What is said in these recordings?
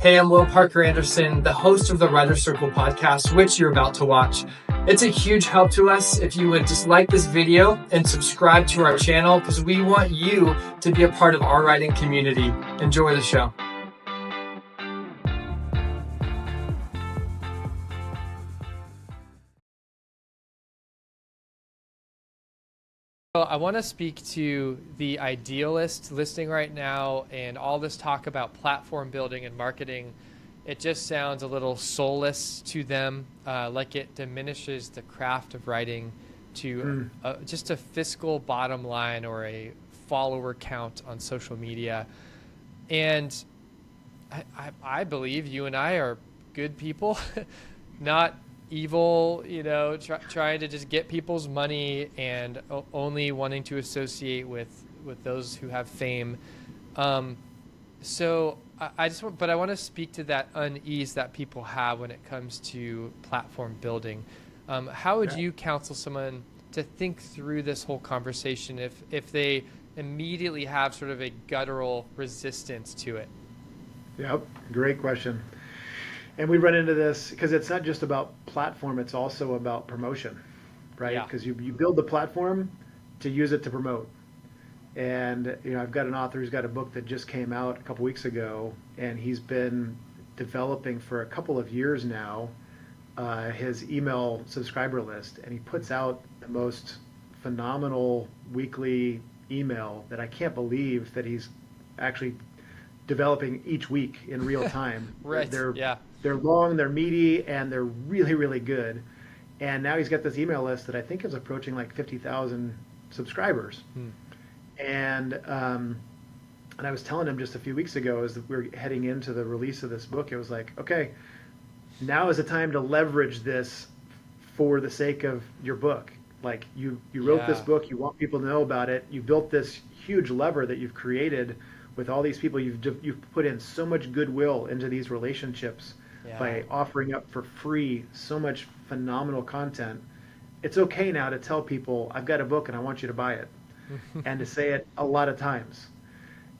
Hey, I'm Will Parker Anderson, the host of the Writer Circle podcast, which you're about to watch. It's a huge help to us if you would just like this video and subscribe to our channel because we want you to be a part of our writing community. Enjoy the show. So I want to speak to the idealist listening right now, and all this talk about platform building and marketing. It just sounds a little soulless to them, like it diminishes the craft of writing to just a fiscal bottom line or a follower count on social media. And I believe you and I are good people, not evil, trying to just get people's money and only wanting to associate with those who have fame. So I want to speak to that unease that people have when it comes to platform building. How would you counsel someone to think through this whole conversation if they immediately have sort of a guttural resistance to it? Yep, great question. And we run into this because it's not just about platform, it's also about promotion, right? Yeah. Because you build the platform to use it to promote. And I've got an author who's got a book that just came out a couple weeks ago, and he's been developing for a couple of years now his email subscriber list, and he puts out the most phenomenal weekly email that I can't believe that he's actually developing each week in real time. Right. They're long, they're meaty, and they're really, really good. And now he's got this email list that I think is approaching like 50,000 subscribers. And I was telling him just a few weeks ago, as we were heading into the release of this book, it was like, okay, now is the time to leverage this for the sake of your book. Like you wrote this book, you want people to know about it. You built this huge lever that you've created with all these people. You've put in so much goodwill into these relationships by offering up for free so much phenomenal content. It's okay now to tell people, I've got a book and I want you to buy it, and to say it a lot of times.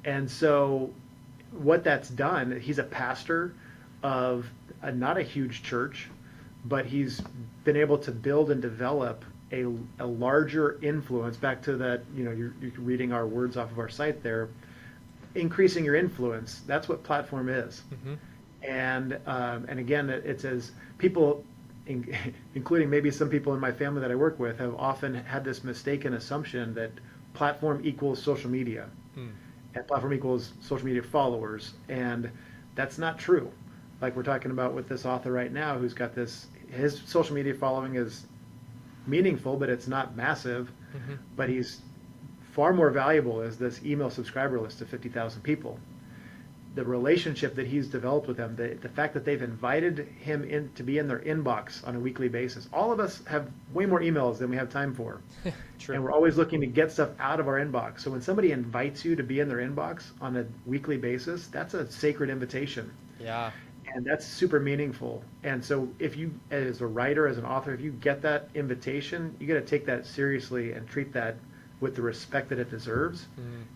And so what that's done, he's a pastor of not a huge church, but he's been able to build and develop a larger influence. Back to that, you're reading our words off of our site there, increasing your influence. That's what platform is. And again, it says people, including maybe some people in my family that I work with, have often had this mistaken assumption that platform equals social media, and platform equals social media followers, and that's not true. Like we're talking about with this author right now, who's got his social media following is meaningful, but it's not massive. But he's far more valuable as this email subscriber list of 50,000 people. The relationship that he's developed with them, the fact that they've invited him in to be in their inbox on a weekly basis. All of us have way more emails than we have time for. True. And we're always looking to get stuff out of our inbox. So when somebody invites you to be in their inbox on a weekly basis, that's a sacred invitation. Yeah. And that's super meaningful. And so if you, as a writer, as an author, if you get that invitation, you got to take that seriously and treat that with the respect that it deserves.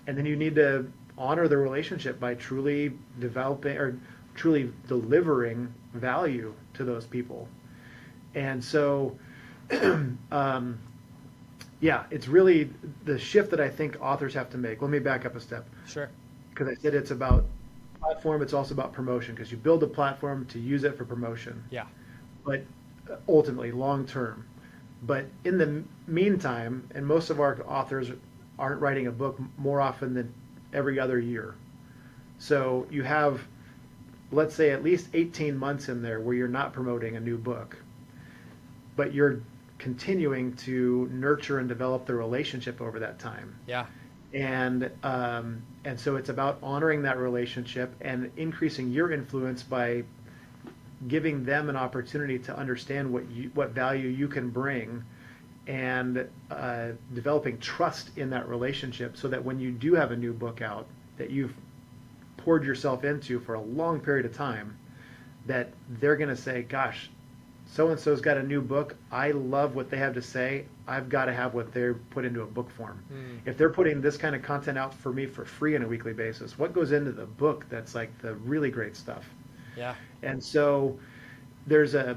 And then you need to honor the relationship by truly developing or truly delivering value to those people. And so, it's really the shift that I think authors have to make. Let me back up a step. Sure. Because I said it's about platform, it's also about promotion, because you build a platform to use it for promotion. Yeah. But ultimately, long term. But in the meantime, and most of our authors aren't writing a book more often than every other year. So you have, let's say, at least 18 months in there where you're not promoting a new book, but you're continuing to nurture and develop the relationship over that time. Yeah. And so it's about honoring that relationship and increasing your influence by giving them an opportunity to understand what value you can bring, and developing trust in that relationship, so that when you do have a new book out that you've poured yourself into for a long period of time, that they're going to say, gosh, so-and-so's got a new book. I love what they have to say. I've got to have what they're put into a book form. If they're putting this kind of content out for me for free on a weekly basis, what goes into the book that's like the really great stuff? Yeah. And so there's a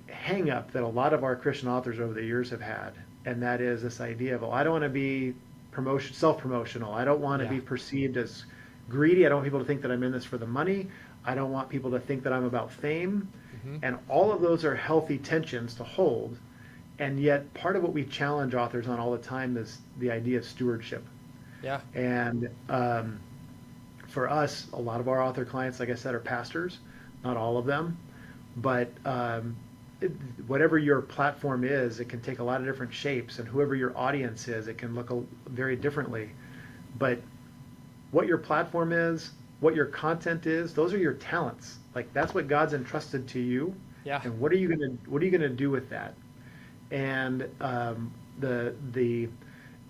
hang up that a lot of our Christian authors over the years have had, and that is this idea of, oh, I don't want to be self-promotional. I don't want to Yeah. be perceived as greedy. I don't want people to think that I'm in this for the money. I don't want people to think that I'm about fame. Hmm. And all of those are healthy tensions to hold. And yet, part of what we challenge authors on all the time is the idea of stewardship. Yeah. And for us, a lot of our author clients, like I said, are pastors, not all of them. But whatever your platform is, it can take a lot of different shapes. And whoever your audience is, it can look very differently. But what your platform is, what your content is, those are your talents. Like that's what God's entrusted to you. Yeah. And what are you gonna do with that? And the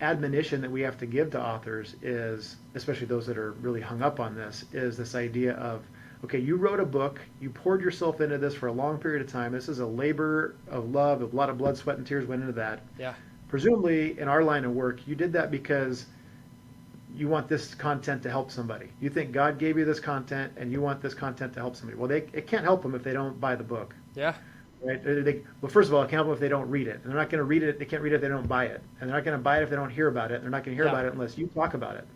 admonition that we have to give to authors is, especially those that are really hung up on this, is this idea of, okay, you wrote a book, you poured yourself into this for a long period of time. This is a labor of love, a lot of blood, sweat, and tears went into that. Yeah. Presumably, in our line of work, you did that because you want this content to help somebody. You think God gave you this content, and you want this content to help somebody. Well, it can't help them if they don't buy the book. Yeah. Right? Well, first of all, it can't help them if they don't read it. And they're not going to read it. They can't read it if they don't buy it. And they're not going to buy it if they don't hear about it. And they're not going to hear Yeah. about it unless you talk about it.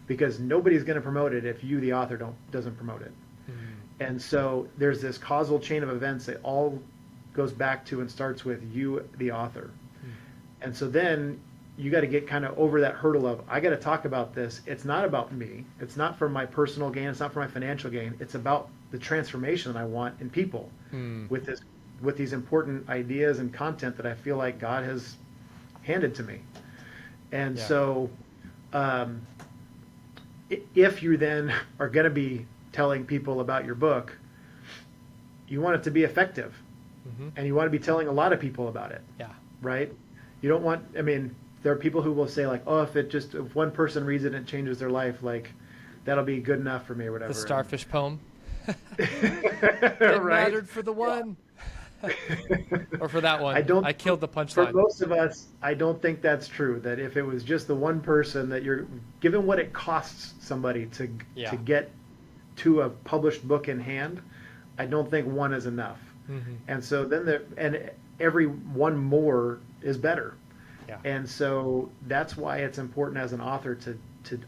Because nobody's going to promote it if you, the author, doesn't promote it. Mm. And so there's this causal chain of events that all goes back to and starts with you, the author. Mm. And so then you got to get kind of over that hurdle of, I got to talk about this. It's not about me. It's not for my personal gain. It's not for my financial gain. It's about the transformation that I want in people Mm. with these important ideas and content that I feel like God has handed to me. And Yeah. so if you then are going to be telling people about your book, you want it to be effective, Hmm. and you want to be telling a lot of people about it, Yeah. right? You don't want, I mean, there are people who will say like, oh, if one person reads it and it changes their life, like that'll be good enough for me or whatever. The starfish poem. It Right? mattered for the one. Or for that one. I killed the for punchline. most of us, I don't think that's true. That if it was just the one person that you're given what it costs somebody Yeah. to get to a published book in hand, I don't think one is enough. Hmm. And so then every one more is better. Yeah. And so that's why it's important as an author to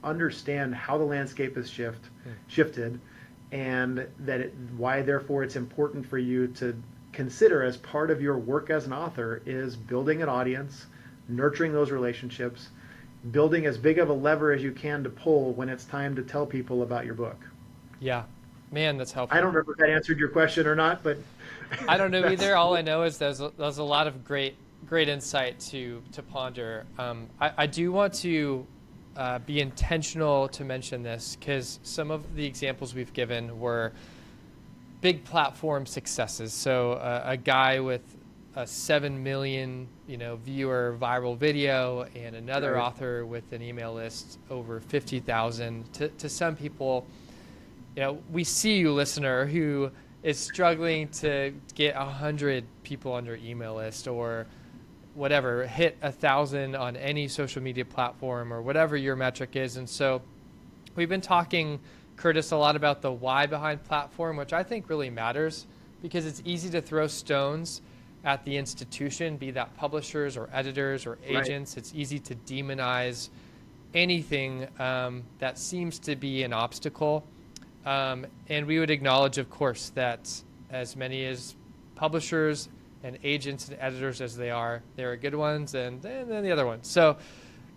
understand how the landscape has shifted, and why therefore it's important for you to consider as part of your work as an author is building an audience, nurturing those relationships, building as big of a lever as you can to pull when it's time to tell people about your book. Yeah. Man, that's helpful. I don't remember if that answered your question or not, but I don't know either. All I know is there's a lot of great insight to ponder. I do want to be intentional to mention this because some of the examples we've given were big platform successes. So a guy with a 7 million viewer viral video, and another Right. author with an email list over 50,000. To some people, we see you, listener, who is struggling to get 100 people on your email list, or whatever, hit 1,000 on any social media platform, or whatever your metric is. And so we've been talking, Curtis, a lot about the why behind platform, which I think really matters, because it's easy to throw stones at the institution, be that publishers or editors or agents. Right. It's easy to demonize anything that seems to be an obstacle. And we would acknowledge, of course, that as many as publishers and agents and editors as they are, there are good ones and then the other ones. So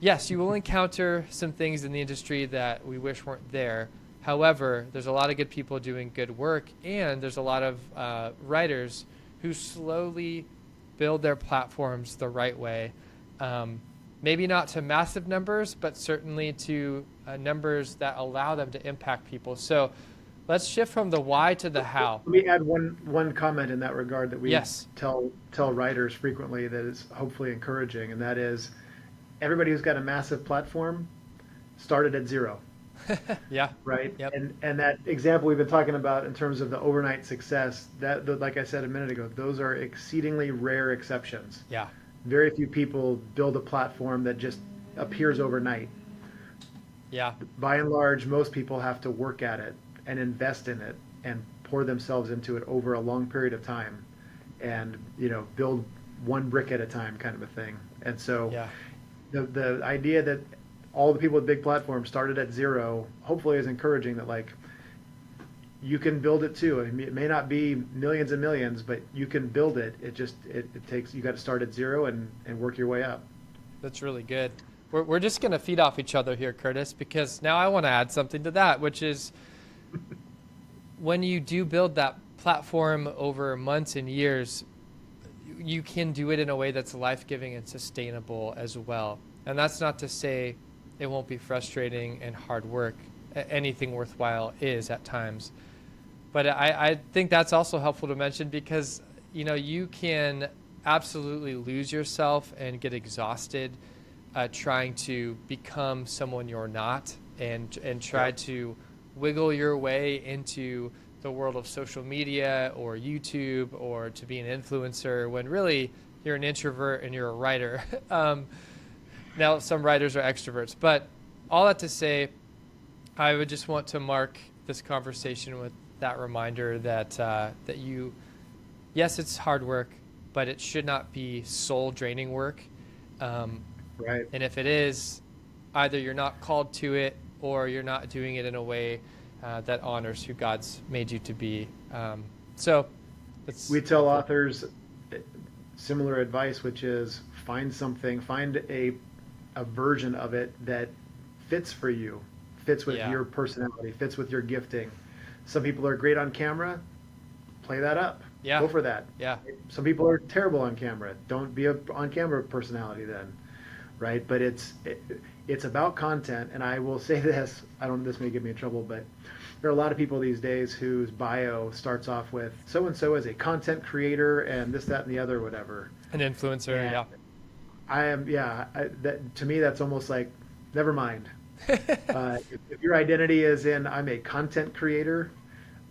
yes, you will encounter some things in the industry that we wish weren't there. However, there's a lot of good people doing good work, and there's a lot of writers who slowly build their platforms the right way. Maybe not to massive numbers, but certainly to numbers that allow them to impact people. So let's shift from the why to the how. Let me add one comment in that regard that we Yes. tell writers frequently that is hopefully encouraging, and that is everybody who's got a massive platform started at zero. Yeah. Right. Yep. And that example we've been talking about in terms of the overnight success, like I said a minute ago, those are exceedingly rare exceptions. Yeah. Very few people build a platform that just appears overnight. Yeah. By and large, most people have to work at it and invest in it and pour themselves into it over a long period of time and, build one brick at a time kind of a thing. And so Yeah. the idea that all the people with big platforms started at zero, hopefully is encouraging that like you can build it too. I mean, it may not be millions and millions, but you can build it. It takes, you got to start at zero and work your way up. That's really good. We're just going to feed off each other here, Curtis, because now I want to add something to that, which is when you do build that platform over months and years, you can do it in a way that's life-giving and sustainable as well. And that's not to say it won't be frustrating and hard work. Anything worthwhile is at times. But I think that's also helpful to mention because, you can absolutely lose yourself and get exhausted trying to become someone you're not and try Yep. to wiggle your way into the world of social media or YouTube or to be an influencer when really you're an introvert and you're a writer. Now, some writers are extroverts, but all that to say, I would just want to mark this conversation with that reminder that you, yes, it's hard work, but it should not be soul draining work. Um, Right. and if it is, either you're not called to it or you're not doing it in a way that honors who God's made you to be. So it's We tell authors similar advice, which is find a version of it that fits for you, fits with yeah, your personality, fits with your gifting. Some people are great on camera, play that up. yeah, Go for that. yeah, Some people are terrible on camera. Don't be a on camera personality then, right? But it's about content, and I will say this. I don't. This may get me in trouble, but there are a lot of people these days whose bio starts off with so and so as a content creator and this, that, and the other, whatever. an influencer. And I am, yeah. That to me, that's almost like, never mind. If your identity is in I'm a content creator,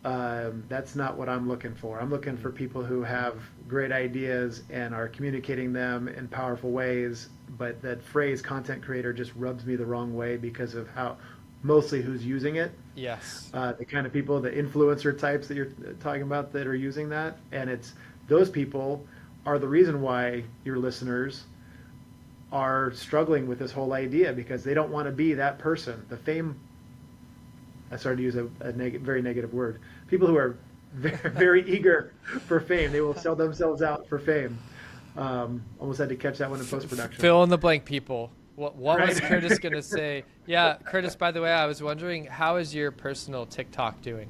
that's not what I'm looking for. I'm looking for people who have great ideas and are communicating them in powerful ways. But that phrase content creator just rubs me the wrong way because of how mostly who's using it. Yes. The kind of people, the influencer types that you're talking about that are using that. And it's those people are the reason why your listeners are struggling with this whole idea because they don't want to be that person. The fame, I started to use a very negative word. People who are very, very eager for fame, they will sell themselves out for fame. Almost had to catch that one in post production. Fill in the blank, people. What Right. was Curtis going to say? Yeah, Curtis, by the way, I was wondering, how is your personal TikTok doing?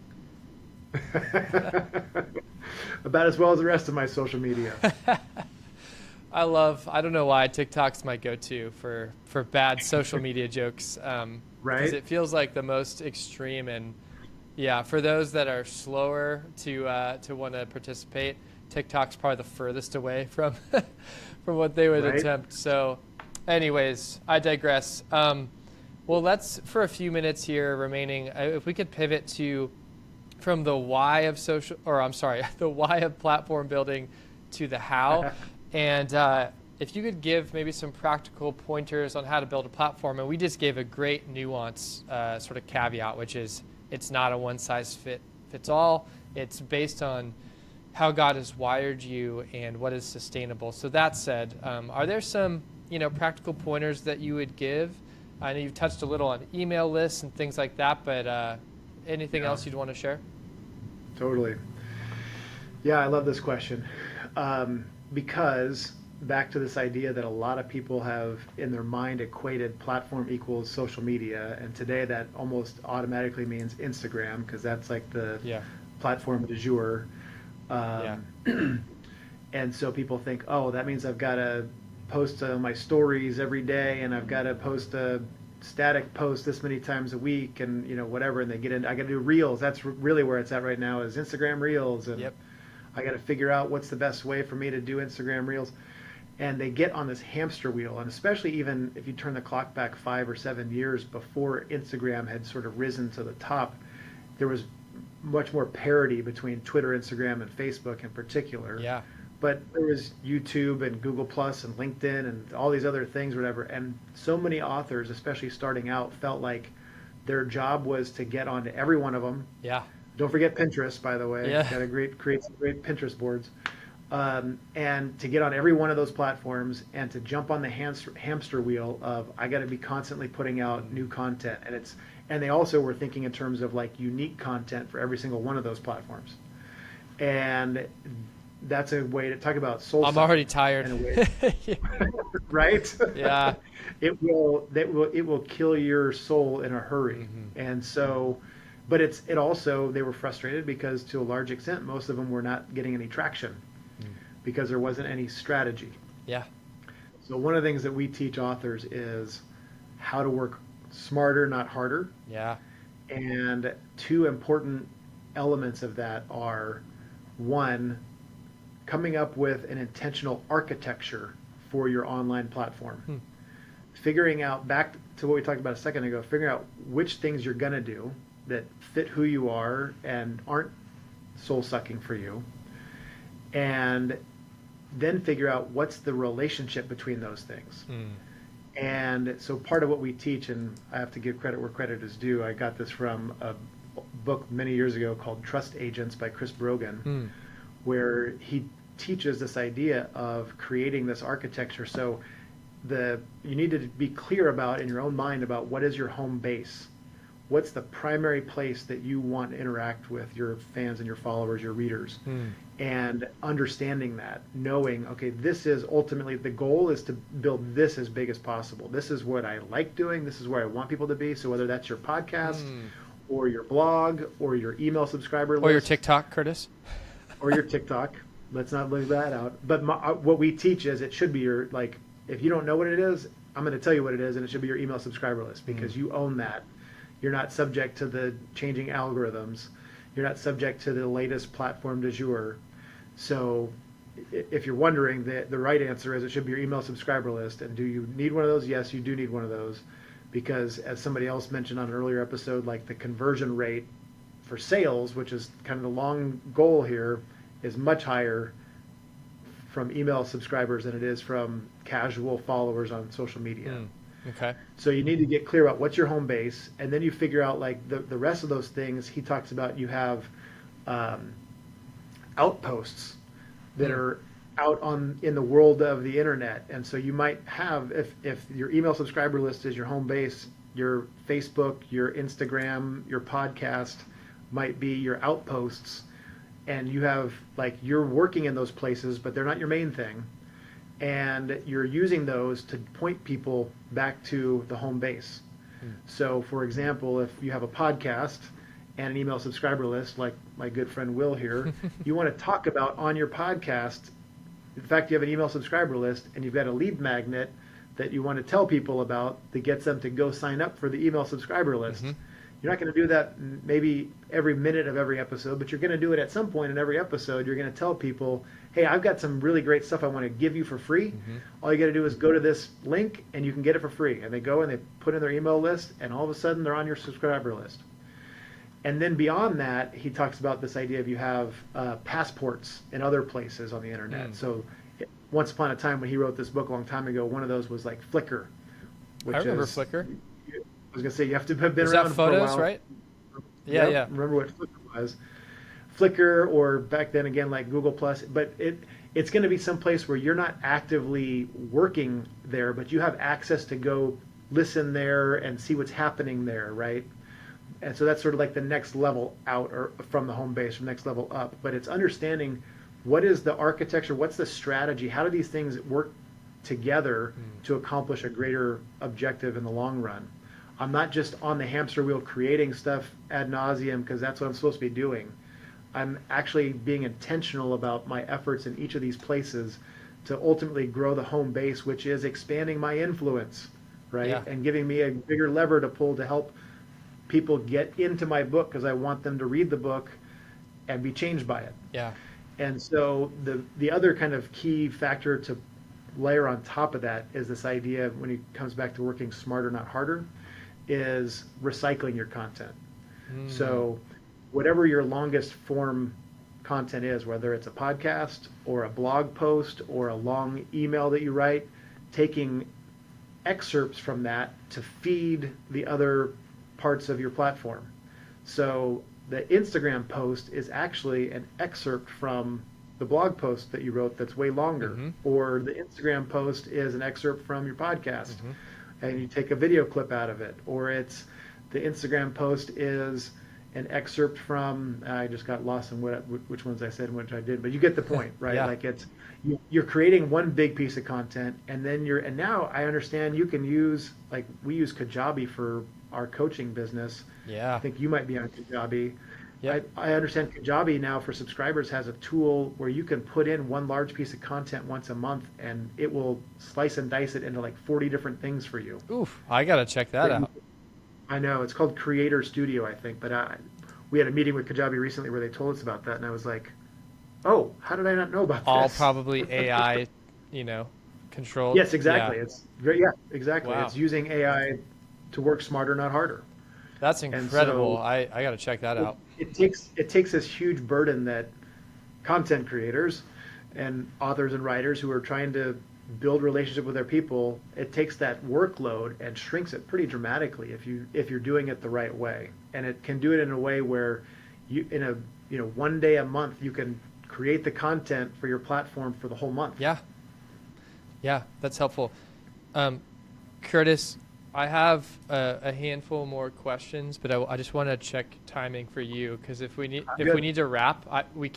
About as well as the rest of my social media. I don't know why TikTok's my go-to for bad social media jokes. Because Right? it feels like the most extreme and yeah, for those that are slower to want to participate, TikTok's probably the furthest away from from what they would Right? attempt. So, anyways, I digress. Well, let's for a few minutes here remaining. If we could pivot to from the why of social, or I'm sorry, the why of platform building to the how, and if you could give maybe some practical pointers on how to build a platform, and we just gave a great nuance sort of caveat, which is it's not a one size fits all. It's based on how God has wired you and what is sustainable. So that said, are there some practical pointers that you would give? I know you've touched a little on email lists and things like that, but anything Yeah. else you'd want to share? Totally. Yeah, I love this question. Because back to this idea that a lot of people have in their mind equated platform equals social media, and today that almost automatically means Instagram because that's like the Yeah. platform du jour. Yeah. And so people think, oh, that means I've got to post my stories every day, and I've got to post a static post this many times a week, and whatever. And they get in. I got to do reels. That's really where it's at right now is Instagram reels, and Yep. I got to figure out what's the best way for me to do Instagram reels. And they get on this hamster wheel, and especially even if you turn the clock back 5 or 7 years before Instagram had sort of risen to the top, there was much more parity between Twitter, Instagram, and Facebook in particular. Yeah. But there was YouTube and Google Plus and LinkedIn and all these other things, whatever. And so many authors, especially starting out, felt like their job was to get onto every one of them. Yeah. Don't forget Pinterest, by the way. Yeah. Got to create some great Pinterest boards. And to get on every one of those platforms and to jump on the hamster wheel of I got to be constantly putting out new content. And they also were thinking in terms of like unique content for every single one of those platforms. And that's a way to talk about soul I'm sucking already tired. in a way, right? Yeah. It will kill your soul in a hurry. Hmm. And so, but it also they were frustrated because to a large extent most of them were not getting any traction because there wasn't any strategy. Yeah. So one of the things that we teach authors is how to work smarter, not harder. Yeah. And two important elements of that are one, coming up with an intentional architecture for your online platform. Hmm. Figuring out, back to what we talked about a second ago, figuring out which things you're going to do that fit who you are and aren't soul sucking for you. And then figure out what's the relationship between those things. Mm. And so part of what we teach, and I have to give credit where credit is due, I got this from a book many years ago called Trust Agents by Chris Brogan, Mm. where he teaches this idea of creating this architecture. So you need to be clear about in your own mind about what is your home base. What's the primary place that you want to interact with your fans and your followers, your readers? Mm. And understanding that, knowing, okay, this is ultimately the goal is to build this as big as possible. This is what I like doing. This is where I want people to be. So whether that's your podcast or your blog or your email subscriber list. Or your TikTok, Curtis. Or your TikTok. Let's not leave that out. But what we teach is it should be your, like, if you don't know what it is, I'm going to tell you what it is, and it should be your email subscriber list because you own that. You're not subject to the changing algorithms. You're not subject to the latest platform du jour. So if you're wondering, the right answer is it should be your email subscriber list. And do you need one of those? Yes, you do need one of those. Because as somebody else mentioned on an earlier episode, like the conversion rate for sales, which is kind of the long goal here, is much higher from email subscribers than it is from casual followers on social media. Mm. Okay. So you need to get clear about what's your home base, and then you figure out like the rest of those things. He talks about you have outposts that are out in the world of the internet, and so you might have if your email subscriber list is your home base, your Facebook, your Instagram, your podcast might be your outposts, and you have like you're working in those places, but they're not your main thing. And you're using those to point people back to the home base. So, for example, if you have a podcast and an email subscriber list, like my good friend Will here, you want to talk about on your podcast, in fact, you have an email subscriber list and you've got a lead magnet that you want to tell people about that gets them to go sign up for the email subscriber list. Mm-hmm. You're not going to do that maybe every minute of every episode, but you're going to do it at some point in every episode. You're going to tell people, hey, I've got some really great stuff I want to give you for free. Mm-hmm. All you got to do is go to this link and you can get it for free. And they go and they put in their email list and all of a sudden they're on your subscriber list. And then beyond that, he talks about this idea of you have passports in other places on the internet. So once upon a time when he wrote this book a long time ago, one of those was like Flickr. I remember Flickr. I was going to say, you have to have been Was around that for a photos, while. Right? Yeah, Yep, yeah. Remember what Flickr was. Flickr, or back then again like Google+, but it's going to be someplace where you're not actively working there, but you have access to go listen there and see what's happening there, right? And so that's sort of like the next level out or from the home base, from next level up. But it's understanding what is the architecture, what's the strategy, how do these things work together to accomplish a greater objective in the long run. I'm not just on the hamster wheel creating stuff ad nauseum because that's what I'm supposed to be doing. I'm actually being intentional about my efforts in each of these places to ultimately grow the home base, which is expanding my influence, right? Yeah. And giving me a bigger lever to pull to help people get into my book because I want them to read the book and be changed by it. Yeah. And so the other kind of key factor to layer on top of that is this idea when it comes back to working smarter, not harder, is recycling your content. So whatever your longest form content is, whether it's a podcast or a blog post or a long email that you write, taking excerpts from that to feed the other parts of your platform. So the Instagram post is actually an excerpt from the blog post that you wrote that's way longer, Mm-hmm. or the Instagram post is an excerpt from your podcast Mm-hmm. and you take a video clip out of it, or it's the Instagram post is an excerpt from, I just got lost in which ones I said and which I did, but you get the point, right? Yeah. Like it's you're creating one big piece of content, and then and now I understand you can use, like we use Kajabi for our coaching business. I Yeah. think you might be on Kajabi. Yep. I understand Kajabi now for subscribers has a tool where you can put in one large piece of content once a month, and it will slice and dice it into like 40 different things for you. Oof. I gotta check that That you, out. I know it's called Creator Studio, I think, but we had a meeting with Kajabi recently where they told us about that, and I was like, "Oh, how did I not know about All this?" probably AI, you know, controlled. Yes, Yeah. exactly. It's very, yeah, exactly. Wow. It's using AI to work smarter, not harder. That's And incredible. so I gotta check that out. it takes this huge burden that content creators and authors and writers who are trying to build relationship with their people, it takes that workload and shrinks it pretty dramatically if you're doing it the right way. And it can do it in a way where you in a one day a month you can create the content for your platform for the whole month. Yeah. Yeah. That's helpful. Um, Curtis, I have a handful more questions, but I just want to check timing for you because if we Good. need to wrap, I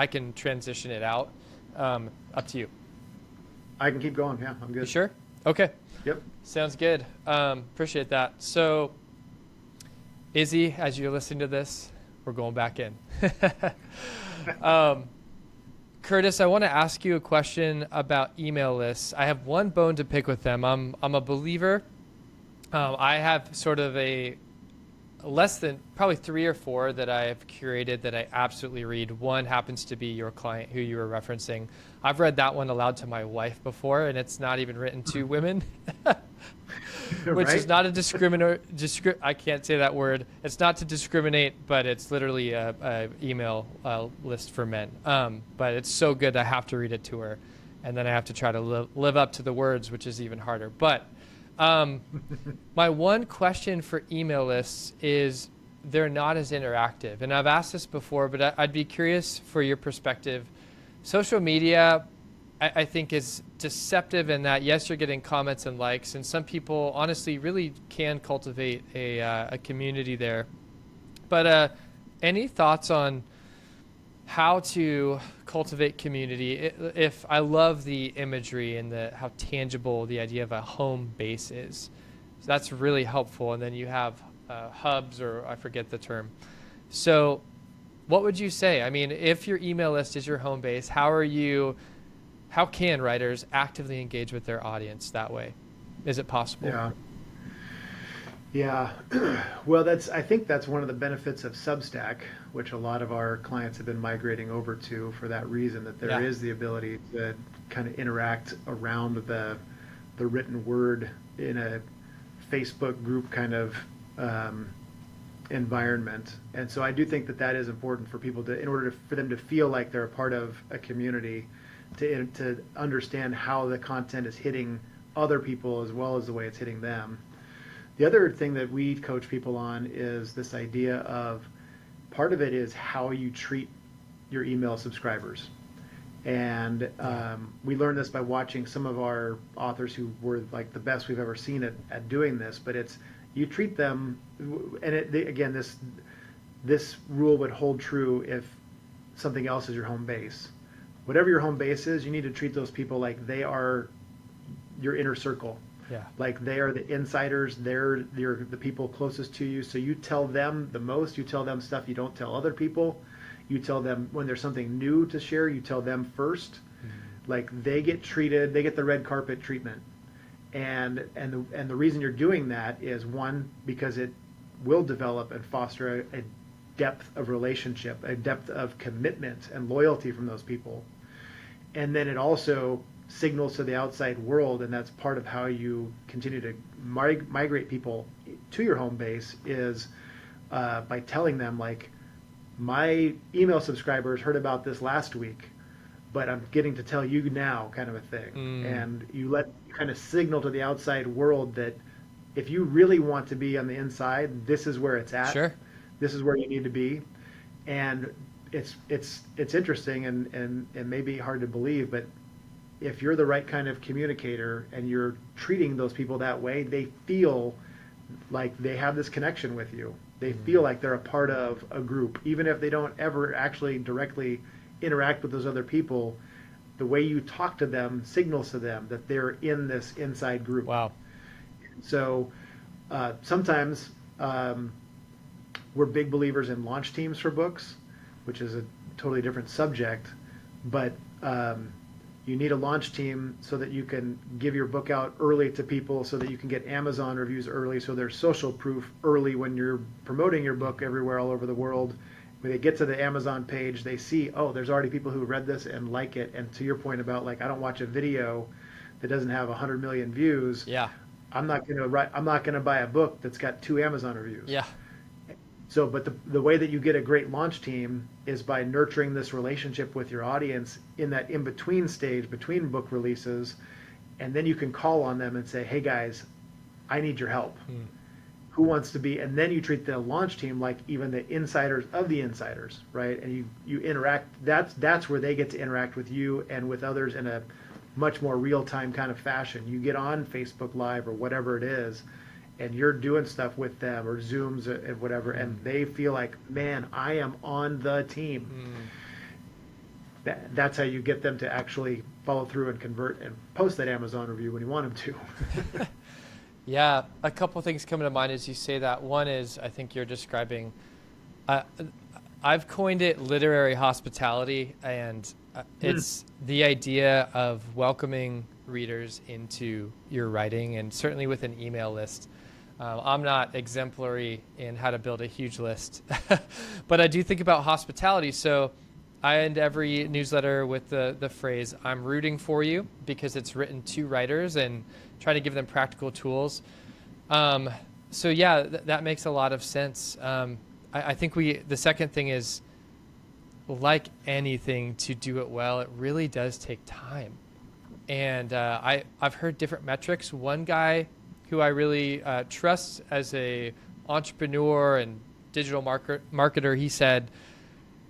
can transition it out. Up to you. I can keep going. Yeah, I'm You good. sure? Okay. Yep. Sounds good. Appreciate that. So, Izzy, as you're listening to this, we're going back in. um, Curtis, I want to ask you a question about email lists. I have one bone to pick with them. I'm a believer. I have sort of a less than probably three or four that I have curated that I absolutely read. One happens to be your client who you were referencing. I've read that one aloud to my wife before, and it's not even written to women, which is Right? not a I can't say that word. It's not to discriminate, but it's literally a email list for men. But it's so good I have to read it to her, and then I have to try to live up to the words, which is even harder. But my one question for email lists is they're not as interactive. And I've asked this before, but I'd be curious for your perspective. Social media, I think, is deceptive in that, yes, you're getting comments and likes, and some people honestly really can cultivate a community there. But any thoughts on how to cultivate community? If I love the imagery and how tangible the idea of a home base is, so that's really helpful. And then you have hubs, or I forget the term. So, what would you say? I mean, if your email list is your home base, how can writers actively engage with their audience that way? Is it possible? Yeah. Yeah. Well, I think that's one of the benefits of Substack, which a lot of our clients have been migrating over to for that reason, that there Yeah. is the ability to kind of interact around the written word in a Facebook group kind of environment. And so I do think that that is important for people in order for them to feel like they're a part of a community, to understand how the content is hitting other people as well as the way it's hitting them. The other thing that we coach people on is this idea of part of it is how you treat your email subscribers. And we learned this by watching some of our authors who were like the best we've ever seen at doing this. But it's you treat them, and again, this rule would hold true if something else is your home base. Whatever your home base is, you need to treat those people like they are your inner circle. Yeah. Like they are the insiders, they're the people closest to you. So you tell them the most, you tell them stuff you don't tell other people. You tell them when there's something new to share, you tell them first. Like they get treated, they get the red carpet treatment. And the reason you're doing that is, one, because it will develop and foster a depth of relationship, a depth of commitment and loyalty from those people. And then it also signals to the outside world, and that's part of how you continue to migrate people to your home base, is by telling them, like, my email subscribers heard about this last week, but I'm getting to tell you now, kind of a thing. And you kind of signal to the outside world that if you really want to be on the inside, this is where it's at. Sure. This is where you need to be. And it's interesting and maybe hard to believe, but if you're the right kind of communicator and you're treating those people that way, they feel like they have this connection with you. They feel like they're a part of a group, even if they don't ever actually directly interact with those other people. The way you talk to them signals to them that they're in this inside group. Wow. So sometimes we're big believers in launch teams for books, which is a totally different subject. But you need a launch team so that you can give your book out early to people, so that you can get Amazon reviews early, so there's social proof early when you're promoting your book everywhere all over the world. When they get to the Amazon page, they see, oh, there's already people who read this and like it. And to your point about, like, I don't watch a video that doesn't have 100 million views. Yeah. I'm not going to buy a book that's got 2 Amazon reviews. Yeah. So, but the way that you get a great launch team is by nurturing this relationship with your audience in that in-between stage between book releases, and then you can call on them and say, hey guys, I need your help. Who wants to be? And then you treat the launch team like even the insiders of the insiders, right? And you interact. That's where they get to interact with you and with others in a much more real-time kind of fashion. You get on Facebook Live or whatever it is, and you're doing stuff with them, or Zooms and whatever, and they feel like, man, I am on the team. That's how you get them to actually follow through and convert and post that Amazon review when you want them to. Yeah, a couple things come to mind as you say that. One is, I think you're describing, I've coined it literary hospitality, and it's the idea of welcoming readers into your writing, and certainly with an email list. I'm not exemplary in how to build a huge list, but I do think about hospitality. So I end every newsletter with the phrase, I'm rooting for you, because it's written to writers and trying to give them practical tools. So yeah, that makes a lot of sense. I think the second thing is, like anything, to do it well, it really does take time. And I've heard different metrics. One guy who I really trust as a entrepreneur and digital marketer, he said,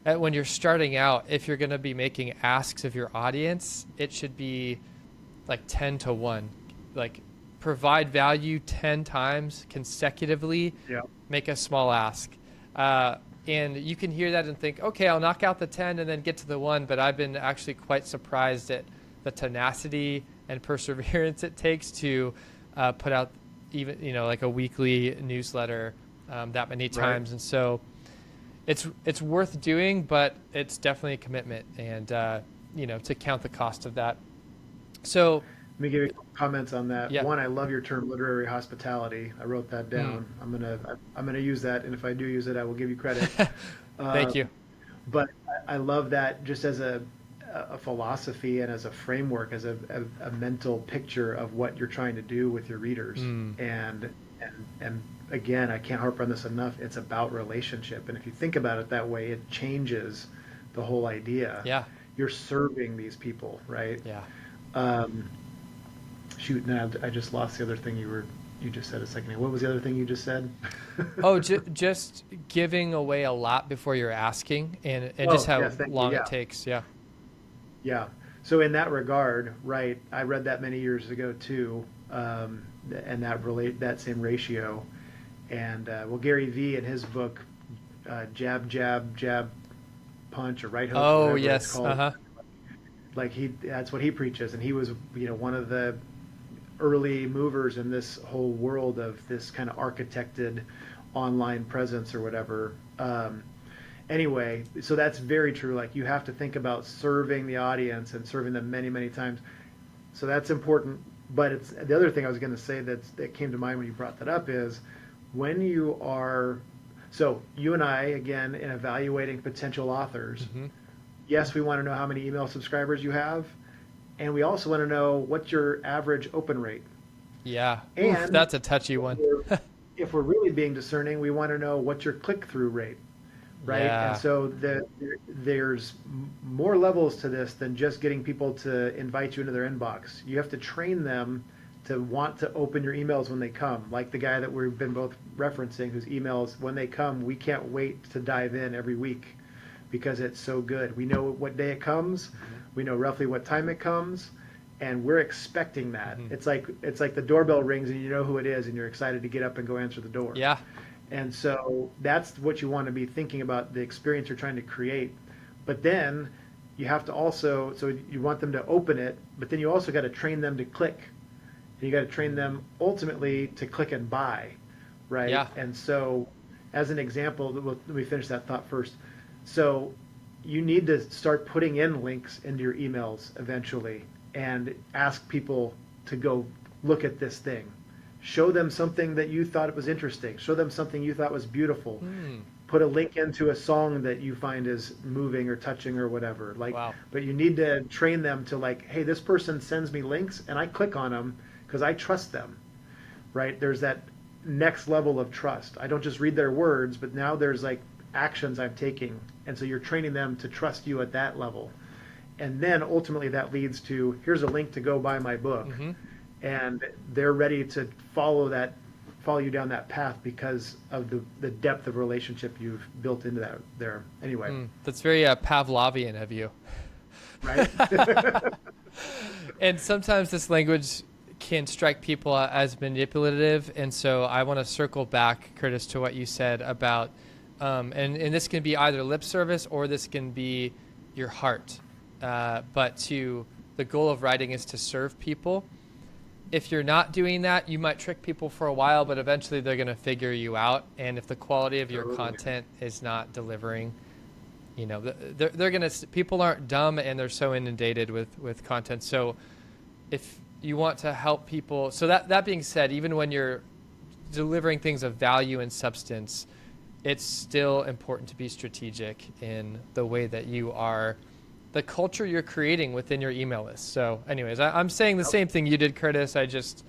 when you're starting out, if you're going to be making asks of your audience, it should be like 10 to 1. Like, provide value 10 times consecutively, make a small ask. And you can hear that and think, okay, I'll knock out the 10 and then get to the 1. But I've been actually quite surprised at the tenacity and perseverance it takes to put out even, like a weekly newsletter that many times. Right. And so it's worth doing, but it's definitely a commitment, and to count the cost of that. So let me give you comments on that. Yeah. One, I love your term literary hospitality. I wrote that down. I'm gonna use that, and if I do use it, I will give you credit. Thank you. But I love that just as a philosophy and as a framework, as a mental picture of what you're trying to do with your readers. And again, I can't harp on this enough. It's about relationship, and if you think about it that way, it changes the whole idea. Yeah, you're serving these people, right? Yeah. Shoot, now I just lost the other thing you just said a second ago. What was the other thing you just said? Just giving away a lot before you're asking, and just how long it takes. Yeah. Yeah. So in that regard, right, I read that many years ago too, and that same ratio. And Gary Vee in his book, Jab, Jab, Jab, Punch, or Right Hook. Oh, yes. It's called, like that's what he preaches, and he was one of the early movers in this whole world of this kind of architected online presence or whatever. Anyway, so that's very true. Like, you have to think about serving the audience and serving them many, many times. So that's important. But it's the other thing I was going to say that came to mind when you brought that up is when you are, so you and I, again, in evaluating potential authors, yes, we want to know how many email subscribers you have, and we also want to know what's your average open rate. Yeah, and that's a touchy one. If we're really being discerning, we want to know what's your click-through rate. Right. Yeah. And so there's more levels to this than just getting people to invite you into their inbox. You have to train them to want to open your emails when they come, like the guy that we've been both referencing, whose emails, when they come, we can't wait to dive in every week. because it's so good. We know what day it comes, we know roughly what time it comes, and we're expecting that. It's like the doorbell rings and you know who it is and you're excited to get up and go answer the door. Yeah. And so that's what you want to be thinking about, the experience you're trying to create. But then you have to also, so you want them to open it, but then you also got to train them to click. And you got to train them ultimately to click and buy, right? Yeah. And so, as an example, let me finish that thought first. So, you need to start putting in links into your emails eventually and ask people to go look at this thing. Show them something that you thought was interesting. Show them something you thought was beautiful. Put a link into a song that you find is moving or touching or whatever. Like, Wow. but you need to train them to like, hey, this person sends me links and I click on them because I trust them, right? There's that next level of trust. I don't just read their words, but now there's like actions I'm taking. And so you're training them to trust you at that level. And then ultimately that leads to, here's a link to go buy my book. And they're ready to follow you down that path because of the depth of relationship you've built into that there. Anyway. That's very Pavlovian of you. Right? And sometimes this language can strike people as manipulative. And so I want to circle back, Curtis, to what you said about, and this can be either lip service or this can be your heart. But the goal of writing is to serve people. If you're not doing that, you might trick people for a while, but eventually they're going to figure you out. And if the quality of your content is not delivering, they're going to, people aren't dumb and they're so inundated with content. So if you want to help people, so that being said, even when you're delivering things of value and substance, it's still important to be strategic in the way that you are, the culture you're creating within your email list. So anyways, I'm saying the same thing you did, Curtis. I just,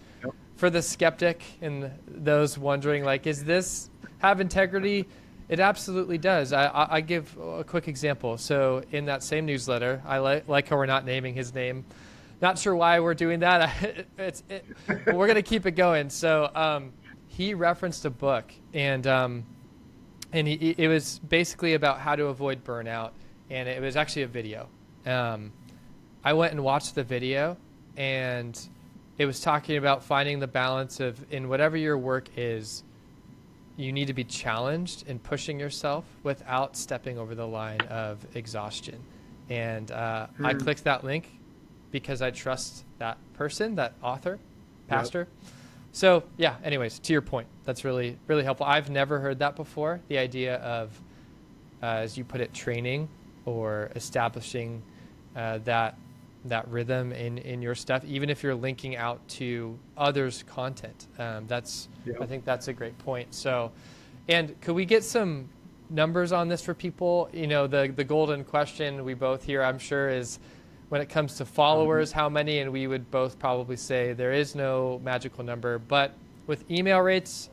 for the skeptic and those wondering, like, is this have integrity? It absolutely does. I give a quick example. So in that same newsletter, I like how we're not naming his name. Not sure why we're doing that. We're going to keep it going. So he referenced a book, and it was basically about how to avoid burnout, and it was actually a video. I went and watched the video, and it was talking about finding the balance of, in whatever your work is, you need to be challenged in pushing yourself without stepping over the line of exhaustion. And I clicked that link because I trust that person, that author, pastor. So yeah, anyways, to your point, that's really, really helpful. I've never heard that before. The idea of, as you put it, training or establishing that rhythm in your stuff, even if you're linking out to others' content. I think that's a great point. So, and could we get some numbers on this for people? The golden question we both hear, I'm sure, is when it comes to followers, how many? And we would both probably say there is no magical number. But with email rates,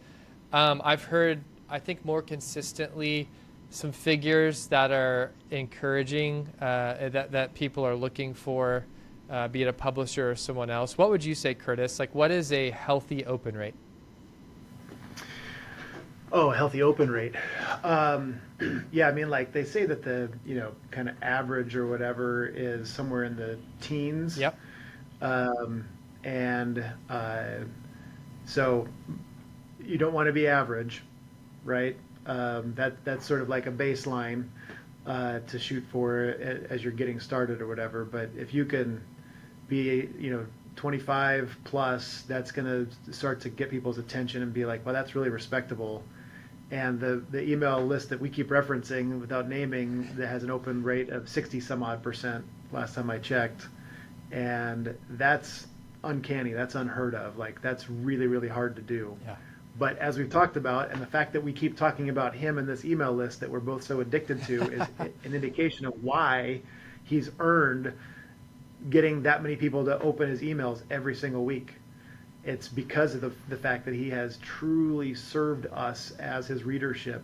I've heard, I think more consistently, some figures that are encouraging, that people are looking for, be it a publisher or someone else. What would you say, Curtis? Like, what is a healthy open rate? Oh, healthy open rate. Yeah, I mean, like they say that the, kind of average or whatever is somewhere in the teens. Yep. And so you don't want to be average, right? That's sort of like a baseline to shoot for as you're getting started or whatever. But if you can be, 25 plus, that's going to start to get people's attention and be like, well, that's really respectable. And the email list that we keep referencing without naming, that has an open rate of 60 some odd percent last time I checked. And that's uncanny. That's unheard of. Like, that's really, really hard to do. Yeah. But as we've talked about, and the fact that we keep talking about him in this email list that we're both so addicted to is an indication of why he's earned getting that many people to open his emails every single week. It's because of the fact that he has truly served us as his readership,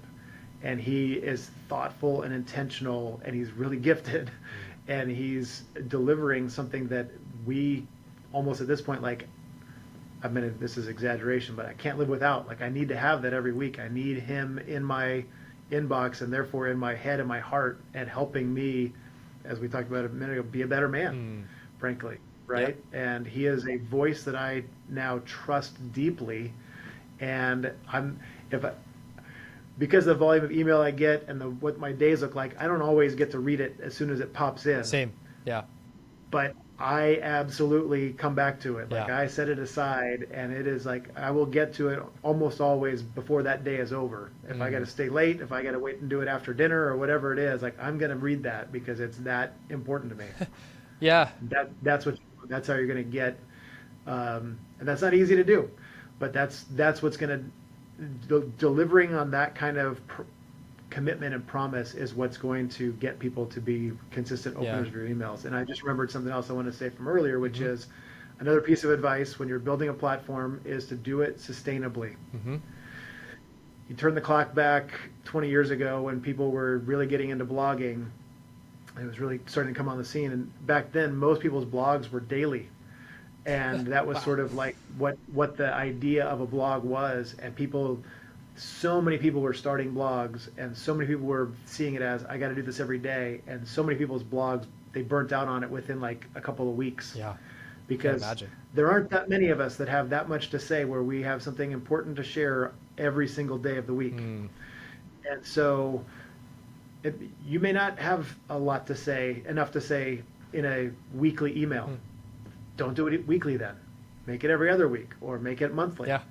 and he is thoughtful and intentional, and he's really gifted, and he's delivering something that we almost at this point, like, I mean, this is exaggeration, but I can't live without. Like, I need to have that every week. I need him in my inbox and therefore in my head and my heart, and helping me, as we talked about a minute ago, be a better man, frankly, Yep. right? And he is a voice that I now trust deeply. And if I, because of the volume of email I get and what my days look like, I don't always get to read it as soon as it pops in. Same. Yeah. But I absolutely come back to it. Like Yeah. I set it aside, and it is like I will get to it almost always before that day is over. If I got to stay late, if I got to wait and do it after dinner or whatever it is, like I'm going to read that because it's that important to me. Yeah. That's how you're going to get, and that's not easy to do, but that's what's going to delivering on that kind of commitment and promise is what's going to get people to be consistent Yeah. openers of your emails. And I just remembered something else I want to say from earlier, which is another piece of advice when you're building a platform is to do it sustainably. Mm-hmm. You turn the clock back 20 years ago when people were really getting into blogging. It was really starting to come on the scene. And back then, most people's blogs were daily. And that was Wow. sort of like what the idea of a blog was. And so many people were starting blogs, and so many people were seeing it as I got to do this every day. And so many people's blogs, they burnt out on it within like a couple of weeks. Yeah. Can't Because imagine. there aren't that many of us that have that much to say where we have something important to share every single day of the week. And so you may not have a lot to say, enough to say in a weekly email. Don't do it weekly then. Make it every other week or make it monthly. Yeah.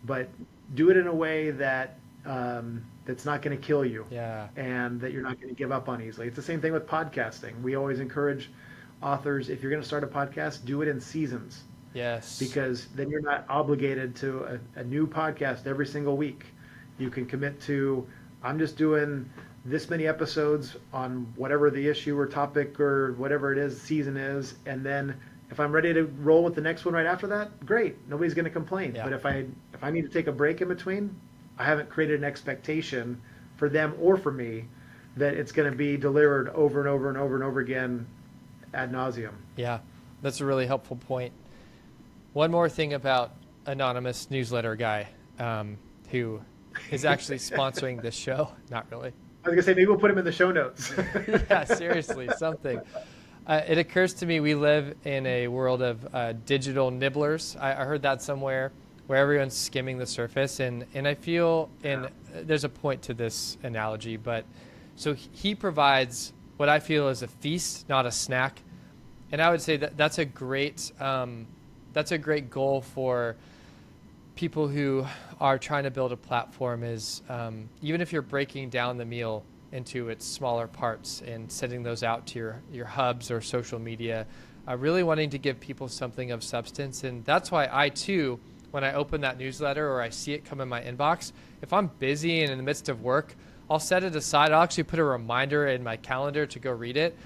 But do it in a way that that's not going to kill you, Yeah. and that you're not going to give up on easily. It's the same thing with podcasting. We always encourage authors, if you're going to start a podcast, do it in seasons, Yes. because then you're not obligated to a new podcast every single week. You can commit to, I'm just doing this many episodes on whatever the issue or topic or whatever it is, season is, and then if I'm ready to roll with the next one right after that, great. Nobody's going to complain. Yeah. But if I need to take a break in between, I haven't created an expectation for them or for me that it's going to be delivered over and over and over and over again ad nauseum. Yeah. That's a really helpful point. One more thing about anonymous newsletter guy, who is actually sponsoring this show. Not really. I was going to say, maybe we'll put him in the show notes. Yeah, seriously, something. It occurs to me we live in a world of digital nibblers. I heard that somewhere, where everyone's skimming the surface, and I feel, and there's a point to this analogy, but so he provides what I feel is a feast, not a snack, and I would say that that's a great goal for people who are trying to build a platform. Is even if you're breaking down the meal into its smaller parts and sending those out to your hubs or social media, really wanting to give people something of substance. And that's why I too, when I open that newsletter or I see it come in my inbox, if I'm busy and in the midst of work, I'll set it aside. I'll actually put a reminder in my calendar to go read it,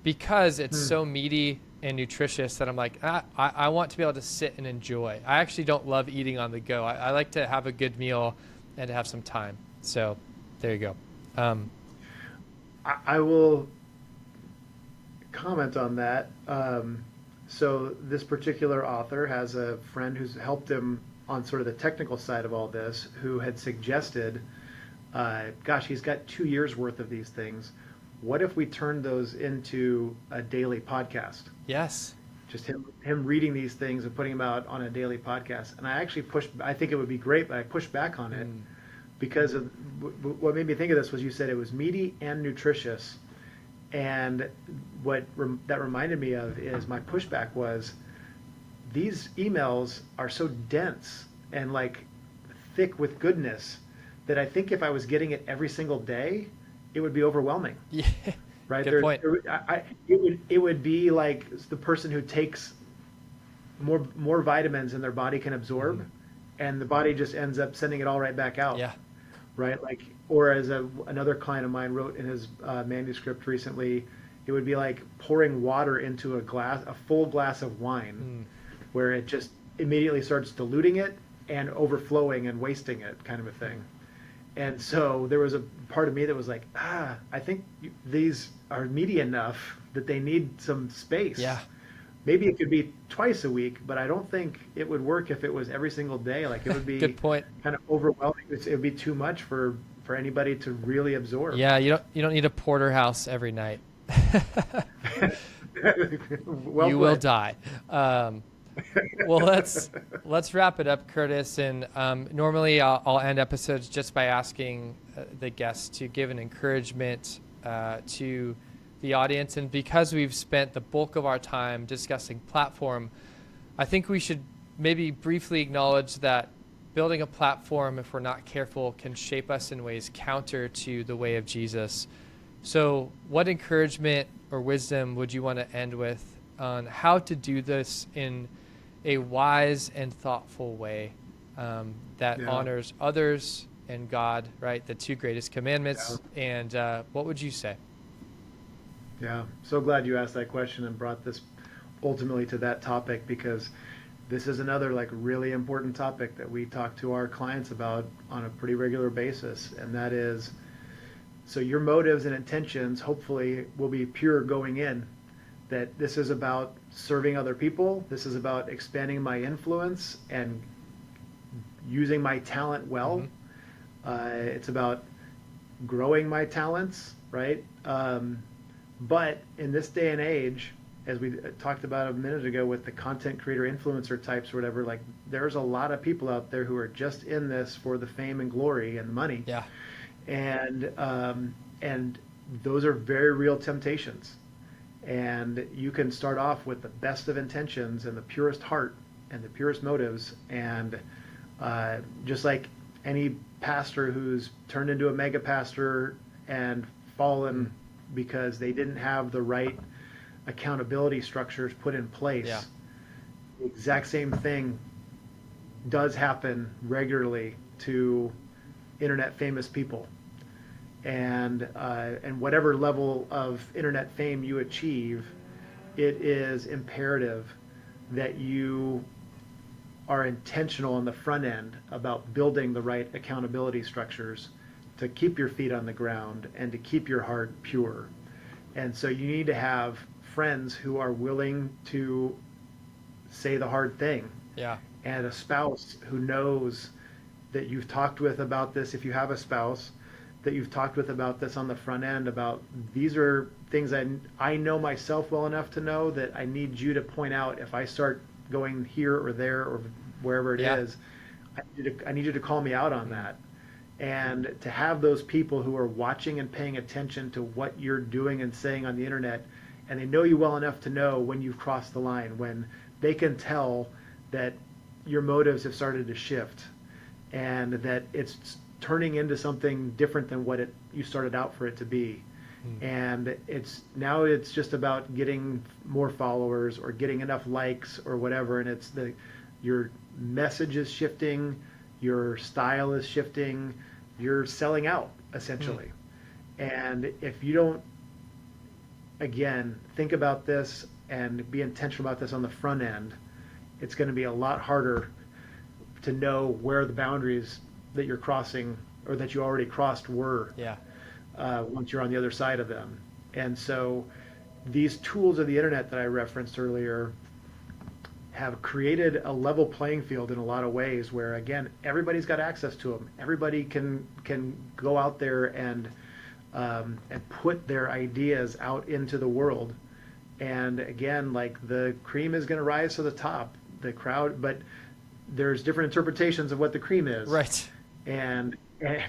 because it's so meaty and nutritious that I'm like, I want to be able to sit and enjoy. I actually don't love eating on the go. I like to have a good meal and to have some time. So there you go. I will comment on that. So this particular author has a friend who's helped him on sort of the technical side of all this, who had suggested, gosh, he's got 2 years worth of these things. What if we turned those into a daily podcast? Yes. Just him reading these things and putting them out on a daily podcast. And I actually I think it would be great, but I pushed back on it because of what made me think of this was you said it was meaty and nutritious. And that reminded me of is my pushback was these emails are so dense and like thick with goodness that I think if I was getting it every single day, it would be overwhelming. Yeah. Right. Good point. It would be like the person who takes more vitamins than their body can absorb, and the body just ends up sending it all right back out. Yeah. Right. Like, or as another client of mine wrote in his manuscript recently, it would be like pouring water into a full glass of wine, where it just immediately starts diluting it and overflowing and wasting it, kind of a thing. And so there was a part of me that was like, I think these are meaty enough that they need some space. Yeah. Maybe it could be twice a week, but I don't think it would work if it was every single day. Like it would be Good point. kind of overwhelming. It would be too much for for anybody to really absorb. Yeah, you don't need a porterhouse every night. Well You will put. die. Um, well, let's wrap it up, Curtis. And normally I'll end episodes just by asking the guests to give an encouragement to the audience. And because we've spent the bulk of our time discussing platform, I think we should maybe briefly acknowledge that building a platform, if we're not careful, can shape us in ways counter to the way of Jesus. So, what encouragement or wisdom would you want to end with on how to do this in a wise and thoughtful way that Yeah. honors others and God, right? The two greatest Yeah. commandments. And what would you say? Yeah. So glad you asked that question and brought this ultimately to that topic, because this is another like really important topic that we talk to our clients about on a pretty regular basis. And that is, so your motives and intentions hopefully will be pure going in, that this is about serving other people. This is about expanding my influence and using my talent well. Mm-hmm. It's about growing my talents, right? But in this day and age, as we talked about a minute ago with the content creator influencer types or whatever, like there's a lot of people out there who are just in this for the fame and glory and money. Yeah. And those are very real temptations. And you can start off with the best of intentions and the purest heart and the purest motives. And just like any pastor who's turned into a mega pastor and fallen because they didn't have the right accountability structures put in place, Yeah. the exact same thing does happen regularly to internet famous people. And whatever level of internet fame you achieve, it is imperative that you are intentional on the front end about building the right accountability structures to keep your feet on the ground and to keep your heart pure. And so you need to have friends who are willing to say the hard thing, Yeah. and a spouse who knows that you've talked with about this, if you have a spouse, that you've talked with about this on the front end, about these are things I know myself well enough to know that I need you to point out if I start going here or there or wherever it Yeah. is. I need you to call me out on that. And to have those people who are watching and paying attention to what you're doing and saying on the internet, and they know you well enough to know when you've crossed the line, when they can tell that your motives have started to shift and that it's turning into something different than what you started out for it to be. And it's just about getting more followers or getting enough likes or whatever. And your message is shifting, your style is shifting, you're selling out essentially. And if you don't, again, think about this and be intentional about this on the front end, it's going to be a lot harder to know where the boundaries that you're crossing or that you already crossed were. Yeah. Once you're on the other side of them. And so these tools of the internet that I referenced earlier have created a level playing field in a lot of ways where, again, everybody's got access to them. Everybody can go out there and put their ideas out into the world. And again, like the cream is going to rise to the top, the crowd, but there's different interpretations of what the cream is. Right. And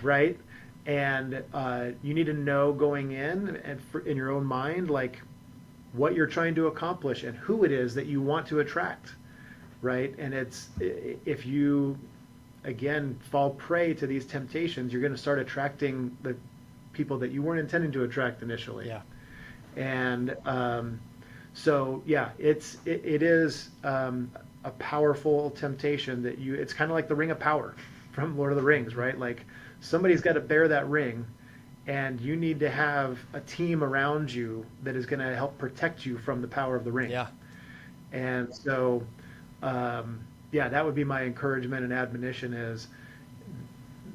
right. And you need to know going in and in your own mind, like what you're trying to accomplish and who it is that you want to attract, right? And if you, again, fall prey to these temptations, you're going to start attracting the people that you weren't intending to attract initially. Yeah. And so, yeah, it is a powerful temptation that it's kind of like the Ring of Power from Lord of the Rings, right? Like somebody's got to bear that ring, and you need to have a team around you that is going to help protect you from the power of the ring. Yeah. And so, yeah, that would be my encouragement and admonition is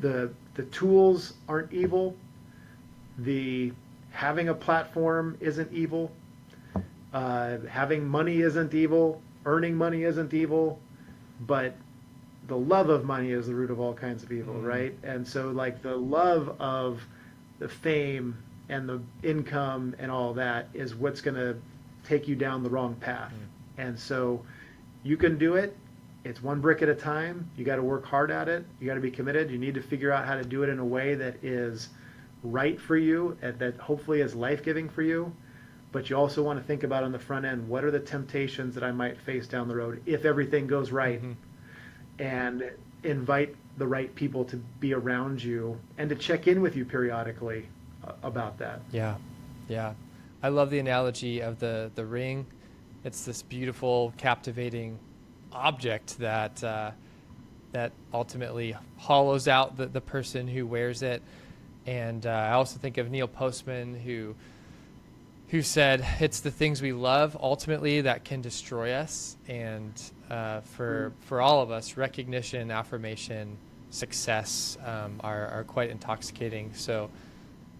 the tools aren't evil. The having a platform isn't evil. Having money isn't evil. Earning money isn't evil. But the love of money is the root of all kinds of evil, Mm, right? And so like the love of the fame and the income and all that is what's going to take you down the wrong path. mm, And so you can do it. It's one brick at a time. You got to work hard at it. You got to be committed. You need to figure out how to do it in a way that is right for you and that hopefully is life-giving for you. But you also want to think about on the front end, what are the temptations that I might face down the road if everything goes right? mhm. And invite the right people to be around you and to check in with you periodically about that. Yeah, yeah. I love the analogy of the ring. It's this beautiful, captivating object that that ultimately hollows out the person who wears it. And I also think of Neil Postman, who said, "It's the things we love ultimately that can destroy us." And for all of us, recognition, affirmation, success are quite intoxicating. So,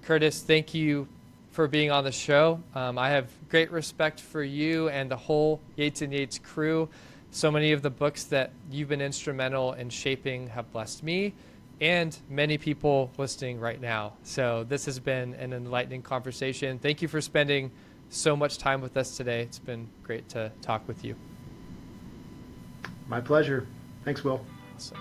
Curtis, thank you for being on the show. I have great respect for you and the whole Yates and Yates crew. So many of the books that you've been instrumental in shaping have blessed me and many people listening right now. So this has been an enlightening conversation. Thank you for spending so much time with us today. It's been great to talk with you. My pleasure. Thanks, Will. Awesome.